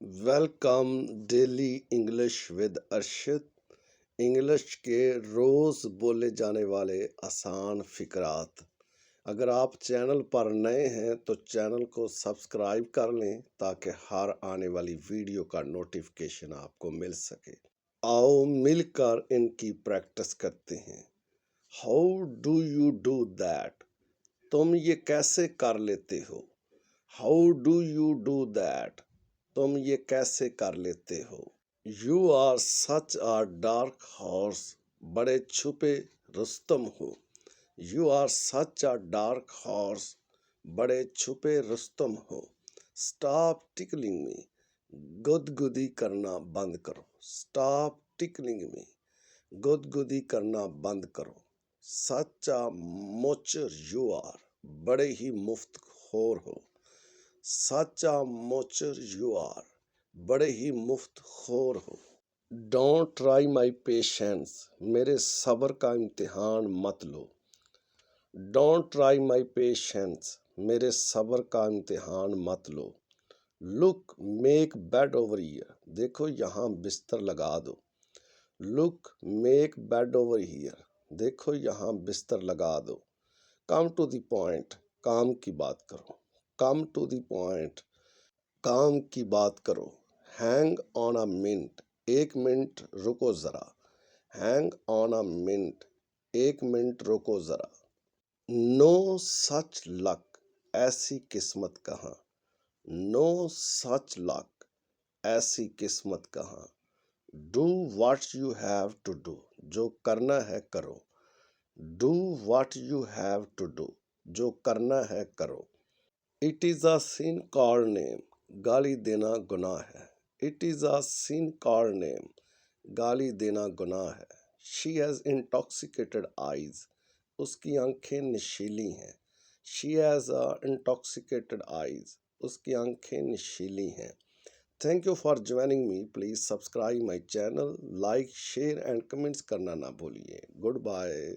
Welcome daily English with Arshad. English के रोज़ बोले जाने वाले आसान फिकरात। अगर आप चैनल पर नए हैं तो चैनल को सब्सक्राइब कर लें ताकि हर आने वाली वीडियो का नोटिफिकेशन आपको मिल सके। आओ मिलकर इनकी प्रैक्टिस करते हैं। How do you do that? तुम ये कैसे कर लेते हो? How do you do that? तुम ये कैसे कर लेते हो? You are such a dark horse, बड़े छुपे रुस्तम हो। You are such a dark horse, बड़े छुपे रुस्तम हो। स्टॉप टिकलिंग मी, गुदगुदी करना बंद करो। स्टॉप टिकलिंग मी, गुदगुदी करना बंद करो। सच आ मोचर यू आर, बड़े ही मुफ्त खोर हो। सच आ मोचर यू आर, बड़े ही मुफ्त खोर हो। डोंट ट्राई माई पेशेंस, मेरे सब्र का इम्तिहान मत लो। डोंट ट्राई माई पेशेंस, मेरे सब्र का इम्तिहान मत लो। Look make bed over here, देखो यहाँ बिस्तर लगा दो। Look make bed over here, देखो यहाँ बिस्तर लगा दो। कम टू द पॉइंट, काम की बात करो। कम टू द पॉइंट, काम की बात करो। हैंग ऑन अ मिनट, एक मिनट रुको जरा। हैंग ऑन अ मिनट, एक मिनट रुको जरा। नो सच लक, ऐसी किस्मत कहाँ। नो सच लक, ऐसी किस्मत कहाँ। Do what you have to do, जो करना है करो। Do what you have to do, जो करना है करो। It is a sin called name, गाली देना गुनाह है। It is a sin called name, गाली देना गुनाह है। शी हैज़ इंटॉक्सिकेटेड आइज़, उसकी आंखें नशीली हैं। शी हैज़ इंटॉक्सिकेटेड आइज़, उसकी आंखें नशीली हैं। Thank you for joining me. Please subscribe my channel, like share and comments करना ना भूलिए। Good bye.